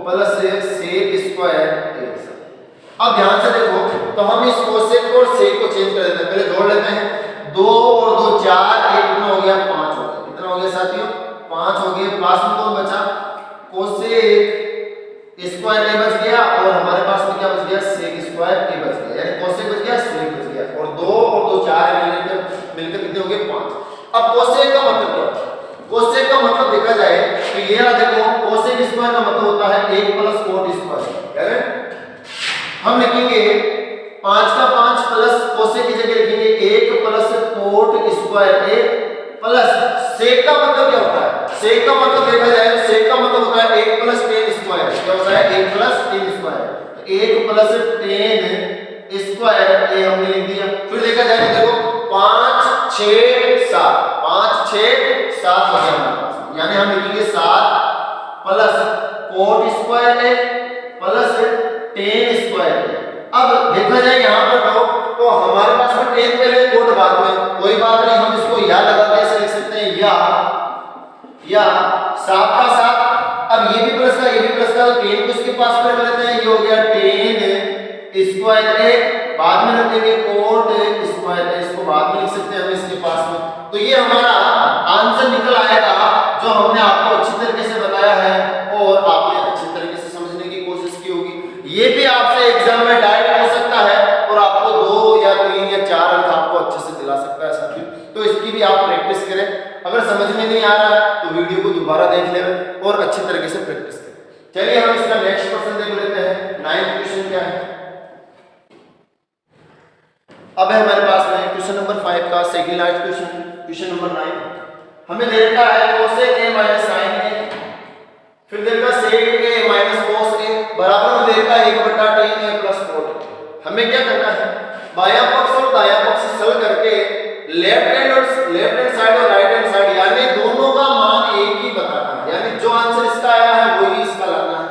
plus sec square a। अब ध्यान से देखो तो हम इस cosec और sec को चेंज कर देते हैं, पहले जोड़ लेते हैं, 2 और 2 4, एक कितना हो गया 5 हो गया, कितना हो गया साथियों 5 हो गया, पास में कौन बचा cosec स्क्वायर a बच गया, और हमारे पास में क्या बच गया sec स्क्वायर a बच गया, यानी cosec बच गया sec बच गया, और 2 और 2 4 मिलकर कितने हो गए 5। अब cosec का मतलब क्या होता है, cosec का मतलब देखा जाए तो ये रहा देखो cosec स्क्वायर का मतलब होता है 1 प्लस cot स्क्वायर, है ना, हम लिखेंगे 5 का 5 प्लस cosec की जगह लिखेंगे 1 plus cot square a plus sec का मतलब क्या होता है, sec का मतलब देखा जाए तो sec का मतलब होता है 1 प्लस tan स्क्वायर, क्या होता है 1 प्लस tan स्क्वायर, तो 1 प्लस tan स्क्वायर a हमने लिख दिया। फिर देखा जाए तो देखो 5 6 7 5 6 7 हो गया हमारे पास, यानी हम लिखेंगे 7 plus cot square a plus tan square a। अब देखा जाए यहां पर तो हमारे पास में tan पहले cot बाद में, कोई बात नहीं, हम इसको या लगा के ऐसे लिख सकते हैं या 7 का 7, अब ये भी प्लस का ये भी प्लस का, तो tan को इसके पास में रख लेते हैं, ये हो गया tan स्क्वायर a, बाद में रख देंगे cot स्क्वायर a, इसको बाद में लिख सकते हैं हम इसके पास में। तो ये हमारा आंसर निकल आएगा जो हमने आपको अच्छी तरीके से बताया है और आपने अच्छी तरीके से समझने की कोशिश की होगी। ये भी आपसे एग्जाम में डायरेक्ट हो सकता है और आपको 2 या 3 या 4 अंक आपको अच्छे से दिला सकता है साथियों, तो इसकी भी आप प्रैक्टिस करें। अगर समझ में नहीं आ रहा है तो वीडियो को दोबारा देख लें और अच्छी तरीके से प्रैक्टिस करें। चलिए हम इसका नेक्स्ट क्वेश्चन देख लेते हैं। 9th क्वेश्चन क्या है, अब है हमारे पास में क्वेश्चन नंबर 5 का second last question, question number 9। हमें दे रखा है cosec a minus sin a, फिर दे रखा sec a minus cos a बराबर में दे रखा 1/tan a plus cot a। हमें क्या करना है, बायां पक्ष और दायां पक्ष सरल करके लेफ्ट हैंड साइड और राइट हैंड साइड यानी दोनों का मान एक ही बताना है, यानी जो आंसर इसका आया है वही इसका लाना है।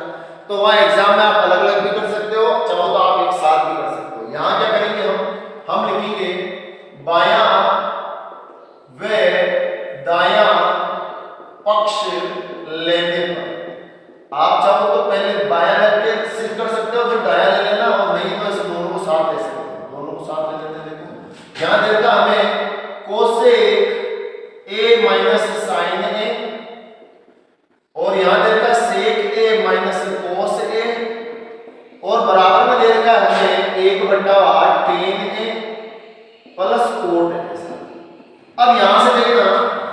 तो वहां एग्जाम में आप अलग अलग भी कर सकते हो, चाहो तो आप एक साथ भी कर सकते हो। यहां क्या करेंगे हम लिखेंगे बायां व दायां पक्ष लेने पर, आप चाहो तो पहले बायां लेके सिद्ध कर सकते हो, फिर दायां ले लेना, और नहीं तो ऐसे दोनों को साथ ले सकते हो, दोनों को साथ ले लेते हैं। देखो यहां देता हमें cosec a minus sin a, और यहां देता sec a minus cos a, और बराबर में दे देगा हमें 1/8 tan a plus cot a। अब यहां से देखना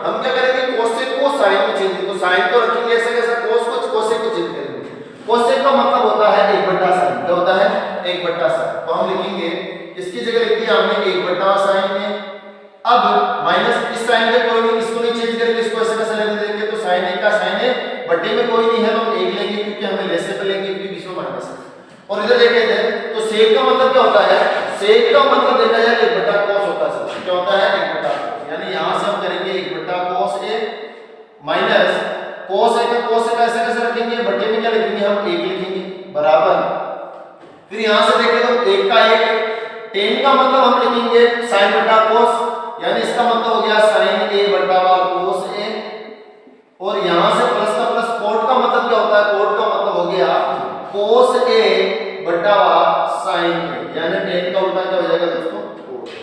हम क्या करेंगे, cosec को sin में चेंज, तो sin तो रखेंगे ऐसे कैसे, cos को cosec को चेंज करेंगे। cosec का मतलब होता है 1/sin, क्या होता है 1/sin, तो हम लिखेंगे इसकी जगह लिख दिया हमने 1/sin a। अब माइनस इस साइन में कोई नहीं, इसको नहीं चेंज करेंगे, इसको ऐसे कैसे लेने देंगे, तो sin a का sin a बटे में कोई नहीं है तो हम 1 लेंगे, क्योंकि हमें लेसे पे लेंगे क्योंकि बीच में माइनस है। और इधर देखे थे तो sec का मतलब क्या होता है, sec का मतलब देखा जाए 1/cos होता है, क्या होता है 1/cos, यानी यहां से हम करेंगे 1/cos a minus cos a का ऐसे कैसे रखेंगे, बटे में क्या लिखेंगे हम 1 लिखेंगे, बराबर यहां से देखें तो 1 का 1 tan का मतलब हम लिखेंगे sin बटा cos, यानी इसका मतलब हो गया sin a बटा cos a, और यहां से प्लस का प्लस cot का मतलब क्या होता है, cot का मतलब हो गया cos a बटा sin a, यानी tan का उल्टा क्या हो जाएगा दोस्तों cot,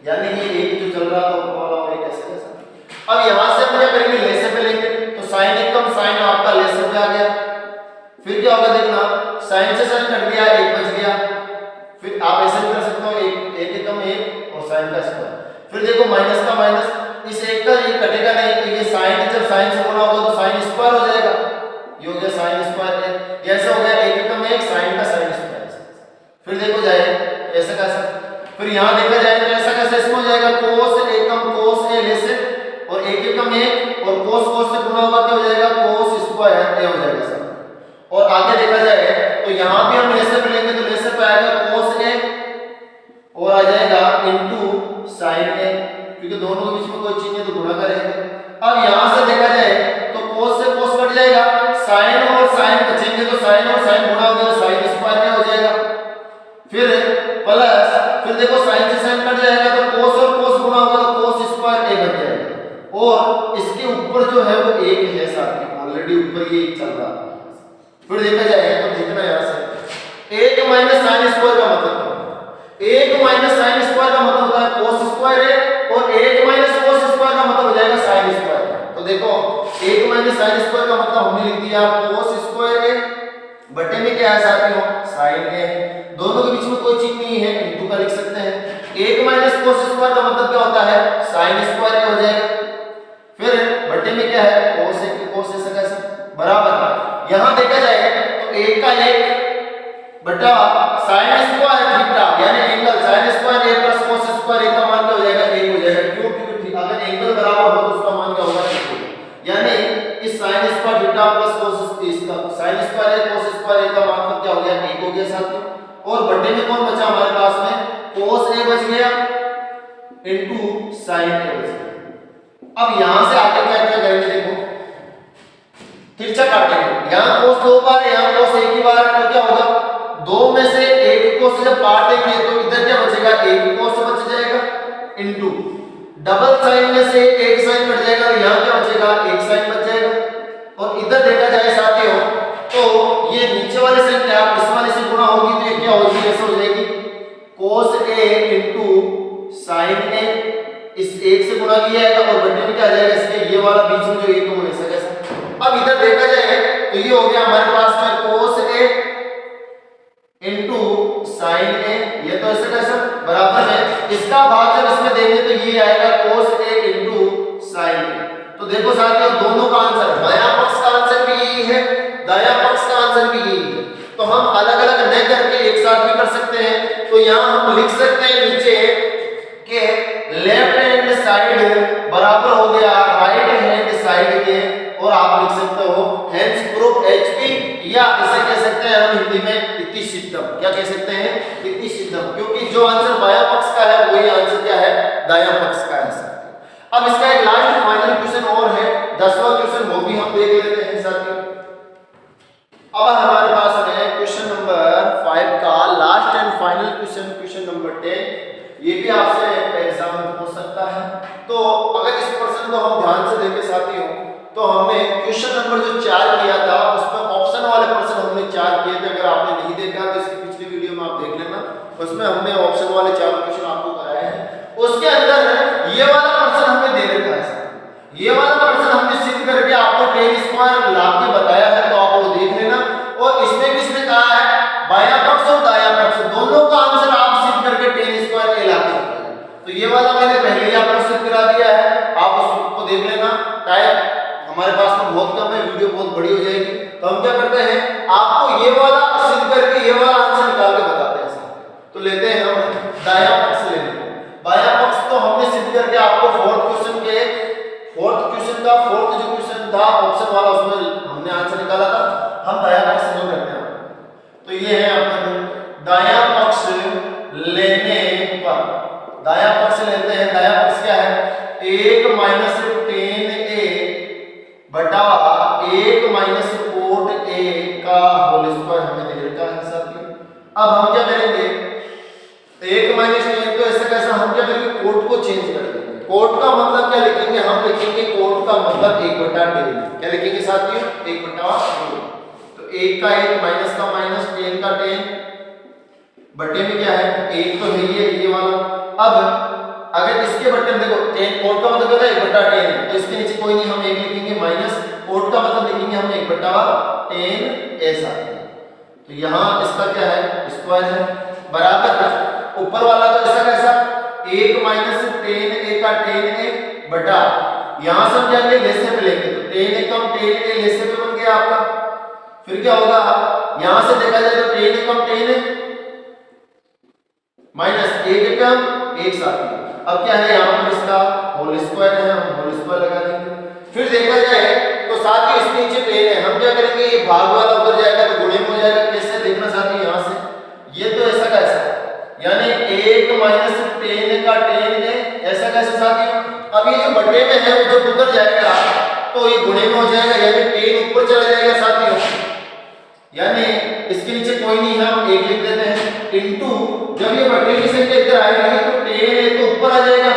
यानी ये एक जो चल रहा था ऊपर वाला वही कैसे कैसा। अब यहां से हम क्या करेंगे, लेसे पे लेंगे, तो sin एकदम sin आपका लेसे पे आ गया, फिर क्या होगा देखना, sin से sin कट गया, 1 बच गया, फिर आप ऐसे भी कर सकते हो, एक एकम 1 और sin का स्क्वायर, फिर देखो माइनस का माइनस, इस एक का ये कटेगा नहीं, तो ये sin जब sin से गुणा होगा तो sin स्क्वायर हो जाएगा, ये हो गया sin स्क्वायर है, ऐसा हो गया 1 एकम 1 sin का sin स्क्वायर। फिर देखो जाए ऐसा कैसा, फिर यहां देखा जाए तो ऐसा कैसा इसमें हो जाएगा cos एकम cos a लेसे, और 1 एकम 1 और cos cos से गुणा होगा क्या हो जाएगा cos स्क्वायर a हो जाएगा सर। और आगे देखा जाए तो यहां भी हम लेसे पे लेंगे, तो लेसे पे आएगा cos a और आ जाएगा इनटू sin a, क्योंकि दोनों के बीच में कोई चीज नहीं तो गुणा करेंगे। अब यहां से देखा जाए तो cos से cos कट जाएगा, sin और sin बचेंगे, तो sin और sin गुणा होगा तो sin स्क्वायर क्या हो जाएगा, फिर प्लस, फिर देखो sin से sin कट जाएगा तो cos और cos गुणा होगा तो cos स्क्वायर a बन जाएगा, और इसके ऊपर जो है वो 1 है साथी, ऑलरेडी ऊपर ये 1 चल रहा है। फिर देखा जाए तो देखना यहां से 1 माइनस sin स्क्वायर का मतलब 1 माइनस sin स्क्वायर का मतलब होता है cos स्क्वायर है, और 1 माइनस cos स्क्वायर का मतलब हो जाएगा sin स्क्वायर। तो देखो 1 माइनस sin स्क्वायर का मतलब हमने लिख दिया cos स्क्वायर है, बटे में क्या है साथियों sin है, दोनों के बीच में कोई चिन्ह नहीं है, इनटू का लिख सकते हैं। 1 माइनस cos स्क्वायर का मतलब क्या होता है sin स्क्वायर हो जाएगा, फिर बटे में क्या है cos है, cos ऐसा कैसे बराबर, यहां देखा जाए तो 1 का 1 बटा sin स्क्वायर थीटा, यानी angle sin square a plus cos square a का मान क्या हो जाएगा 1 हो जाएगा, क्यों, क्योंकि अगर एंगल बराबर हो तो उसका मान क्या होगा 1 होगा, यानी इस sin square theta plus cos इसका sin square a cos square a का मान क्या हो गया 1 हो गया साथियों, और बटे में कौन बचा हमारे पास में cos a बच गया इनटू sin a बच गया। अब यहां से आगे क्या क्या करेंगे, देखो तिरछा काटेंगे, यहां cos 2 बार है, यहां cos 1 ही बार है, तो क्या होगा 2 में से 1 cos जब काटेंगे तो इधर क्या बचेगा 1 cos बच जाएगा, इनटू डबल साइन में से 1 साइन कट जाएगा, तो यहां क्या बचेगा 1 साइन बच जाएगा, और इधर देखा जाए साथियों तो ये नीचे वाले से क्या इस वाले से गुणा होगी तो ये क्या होगी ऐसे हो जाएगी cos a into sin a, इस 1 से गुणा किया जाएगा और बटे में क्या आ जाएगा इसके ये वाला बीच में जो 1 है वो ऐसा कैसा। अब इधर देखा जाए तो ये हो गया हमारे पास में cos a into sin a, ये तो ऐसे कैसा बराबर है, इसका भाग जब इसमें देंगे तो ये आएगा cos a into sin a। तो देखो साथियों दोनों का आंसर, बायां पक्ष का आंसर भी यही है, दायां पक्ष का आंसर भी यही है, तो हम अलग अलग न करके एक साथ भी कर सकते हैं। तो यहां हम लिख सकते हैं नीचे के लेफ्ट हैंड साइड बराबर हो गया राइट हैंड साइड के, और आप लिख सकते हो हेंस प्रूफ HP, या इसे कह सकते हैं हम हिंदी में इति सिद्धम, क्या कह सकते हैं इति सिद्धम, क्योंकि जो आंसर बायां पक्ष का है वही आंसर क्या है दायां पक्ष का है। अब इसका एक लास्ट फाइनल क्वेश्चन और है, 10वां क्वेश्चन, वो भी हम देख लेते हैं साथियों। अब हमारे पास है क्वेश्चन नंबर 5 का last and final question, question number 10, ये भी आपसे एग्जाम में पूछ सकता है। तो अगर इस प्रश्न को हम ध्यान से देखें साथियों तो हमने क्वेश्चन नंबर जो 4 किया था उसमें ऑप्शन वाले प्रश्न हमने 4 किए थे, अगर आपने नहीं देखा तो इसकी पिछली वीडियो में आप देख लेना, उसमें हमने ऑप्शन वाले 4 क्वेश्चन आपको कराए हैं। उसके अंदर ये वाला प्रश्न हमें दे रखा है, ये वाला प्रश्न हमने सिद्ध करके आपको tan स्क्वायर ला के बताया है, तो आप वो देख लेना। और इसमें किसने कहा है बायां पक्ष और दायां पक्ष दोनों का आंसर आप सिद्ध करके tan स्क्वायर के ला के बताया, तो ये वाला मैंने पहले ही आपको सिद्ध करा दिया है, आप उसको देख लेना। टाइम हमारे पास में बहुत कम है, वीडियो बहुत बड़ी हो जाएगी, तो हम क्या करते हैं आपको ये वाला सिद्ध करके ये वाला आंसर निकाल के बताते हैं। तो लेते हैं हम दायां पक्ष ले लेते हैं, बायां पक्ष तो हमने सिद्ध करके आपको फोर्थ क्वेश्चन का फोर्थ जो क्वेश्चन था ऑप्शन वाला उसमें हमने आंसर निकाला था। हम दायां पक्ष जो करते हैं तो ये है अपना दायां पक्ष लेने पर, दायां पक्ष लेते हैं, दायां पक्ष क्या है 1 माइनस tan a बटा 1 माइनस cot a का होल स्क्वायर हमें दे रखा है साथियों। अब हम क्या करेंगे, 1 माइनस टेन, तो ऐसा कैसा हम क्या करेंगे, कोट को चेंज कर देंगे। कोट का मतलब क्या लिखेंगे, हम लिखेंगे कोट का मतलब 1/10। क्या लिखेंगे साथियों, 1/2। तो 1 का 1 माइनस का माइनस, 10 का 10, बटे में क्या है 1 तो है ये वाला। अब अगर इसके बटे में देखो 10, कोट का मतलब क्या है 1/10 है, तो इसके नीचे कोई नहीं, हम 1 लिखेंगे माइनस, कोट का मतलब लिखेंगे हम 1/10 ऐसा। तो यहाँ इसका क्या है, स्क्वायर है, बराबर ऊपर वाला तो ऐसा कैसा 1 माइनस 10 a का 10 a बटा, यहां से हम जाएंगे लेसे पे लेंगे, तो 10 a कम 10 a लेसे पे बन गया आपका। फिर क्या होगा, यहां से देखा जाए तो 10 a कम 10 a माइनस 1 कम 1 साथ। अब क्या है, यहां पर इसका होल स्क्वायर है, हम होल स्क्वायर लगा देंगे। फिर देखा जाए तो साथ ही इसके नीचे 10 है, हम क्या करेंगे, ये भाग वाला उधर जाएगा तो गुणे में हो जाएगा। कैसे देखना साथी, यहां से ये तो ऐसा कैसा, यानी 1 माइनस 10 का 10 है, ऐसा कैसे साथी। अब ये जो बटे में है वो जब उधर जाएगा तो ये गुणे में हो जाएगा, यानी 10 ऊपर चला जाएगा साथियों, यानी इसके नीचे कोई नहीं है, हम 1 लिख देते हैं, इनटू जब ये बटे की संख्या इधर आएगी तो 10 है तो ऊपर आ जाएगा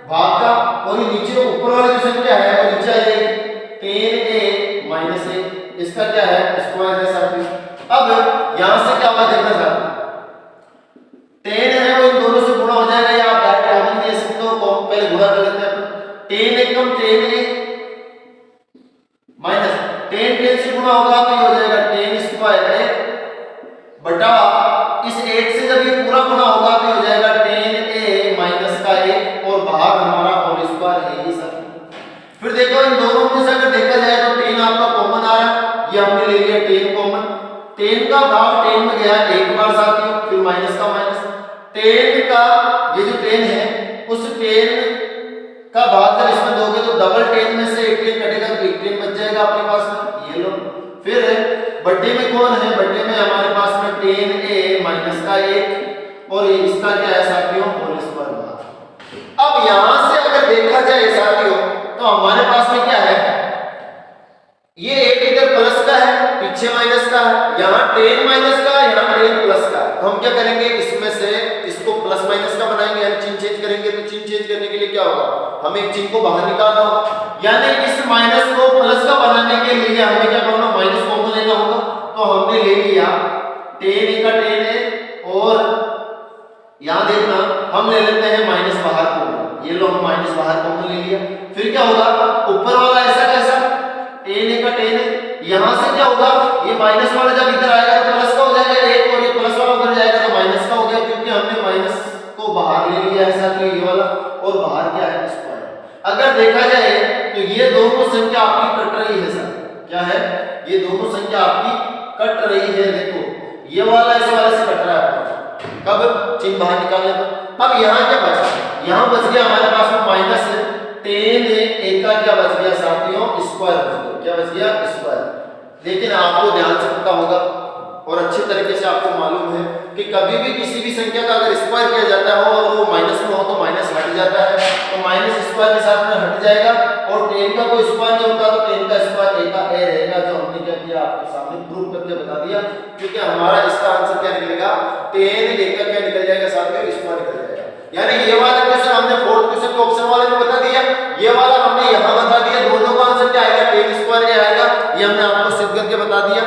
भाग का, और ये नीचे ऊपर वाली जो संख्या है वो नीचे आ जाएगी 10a माइनस 1, इसका क्या है स्क्वायर है साथियों। अब यहां से क्या होगा देखना साथियों, 10 है वो इन दोनों से गुणा हो जाएगा, या आप डायरेक्ट कॉमन ले सकते हो, पहले गुणा कर लेते हैं। 10 एकम 10 माइनस 10 से गुणा होगा तो ये हो जाएगा 10 स्क्वायर है बटा, इस 8 से जब ये पूरा गुणा होगा तो ये हो जाएगा 10a माइनस का 1, और बाहर हमारा होल स्क्वायर है ये सब। फिर देखो इन दोनों में से अगर देखा जाए तो 10 आपका कॉमन आ रहा है, ये हमने ले लिया 10 कॉमन, 10 का भाग 10 में गया एक बार साथियों, फिर माइनस का माइनस, 10 का ये जो 10 है उस 10 का भाग जब इसमें दोगे तो डबल 10 में से 18 कटेगा तो 18 बच जाएगा आपके पास में, ये लो। फिर बटे में कौन है, बटे में हमारे पास में 10a माइनस का 1, और इसका क्या है साथियों होल स्क्वायर। अब यहां से अगर देखा जाए साथियों तो हमारे पास में क्या है, ये 8 इधर प्लस का है, पीछे माइनस का है, यहाँ 10 माइनस का, यहाँ 10 प्लस का। तो हम क्या करेंगे, इसमें से इसको प्लस माइनस का बनाएंगे, यानी चिन्ह चेंज करेंगे। तो चिन्ह चेंज करने के लिए क्या होगा, हमें एक चिन्ह को बाहर निकालना होगा, यानी इस माइनस को प्लस का बनाने के लिए हमें क्या करना, माइनस कॉमन लेना होगा। तो हमने ले लिया 10 का 10 है, और यहाँ देखना हम ले लेते हैं माइनस बाहर कॉमन, ये लो हम माइनस बाहर कॉमन ले लिया। फिर क्या होगा, ऊपर वाला ऐसा कैसा 10 का 10 है, यहां से क्या होगा, ये माइनस वाला जब इधर आएगा तो प्लस का हो जाएगा 1, और ये प्लस वाला उधर जाएगा तो माइनस का हो गया, क्योंकि हमने माइनस को बाहर ले लिया है साथ में ये वाला, और बाहर क्या है स्क्वायर। अगर देखा जाए तो ये दोनों संख्या आपकी कट रही है सर, क्या है, ये दोनों संख्या आपकी कट रही है। देखो ये वाला इस वाले से कट रहा है, कब चिन्ह बाहर निकालने पर। अब यहाँ क्या बचा, यहाँ बच गया हमारे पास में माइनस 10a का क्या बच गया साथियों, स्क्वायर बच गया। क्या बच गया, स्क्वायर। लेकिन आपको ध्यान से पता होगा और अच्छे तरीके से आपको मालूम है कि कभी भी किसी भी संख्या का अगर स्क्वायर किया जाता हो और वो माइनस में हो तो माइनस हट जाता है, तो माइनस स्क्वायर के साथ में हट जाएगा, और 10 का कोई स्क्वायर नहीं होता तो 10 का स्क्वायर a का a रहेगा, जो हमने क्या किया आपके सामने प्रूव करके बता दिया। क्योंकि हमारा इसका आंसर क्या निकलेगा, 10 a का क्या निकल जाएगा साथियों, स्क्वायर निकल जाएगा। यानी ये वाला क्वेश्चन हमने फोर्थ क्वेश्चन के ऑप्शन वाले में बता दिया, ये वाला हमने यहाँ बता दिया, दोनों का आंसर क्या आएगा, 10 स्क्वायर a आएगा, ये हमने आपको सिद्ध करके बता दिया।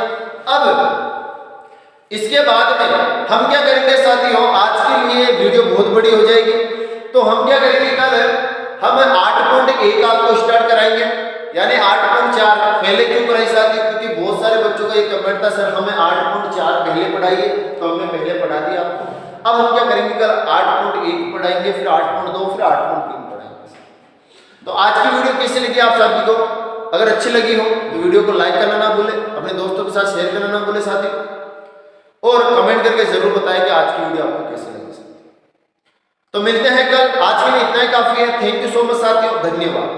अब इसके बाद में हम क्या करेंगे साथियों, आज के लिए वीडियो बहुत बड़ी हो जाएगी, तो हम क्या करेंगे, कल हम 8.1 आपको स्टार्ट कराएंगे, यानी 8.4 पहले क्यों कराई साथी, क्योंकि बहुत सारे बच्चों का ये कमेंट था सर हमें 8.4 पहले पढ़ाइए, तो हमने पहले पढ़ा दिया आपको। अब हम क्या करेंगे, कल 8.1 पढ़ाएंगे, फिर 8.2, फिर 8.3 पढ़ाएंगे। तो आज की वीडियो कैसी लगी आप सभी को, अगर अच्छी लगी हो तो वीडियो को लाइक करना ना भूले, अपने दोस्तों के साथ शेयर करना ना भूले साथी, और कमेंट करके जरूर बताएं कि आज की वीडियो आपको कैसी लगी। तो मिलते हैं कल, आज के लिए इतना ही काफी है। थैंक यू सो मच साथियों, धन्यवाद।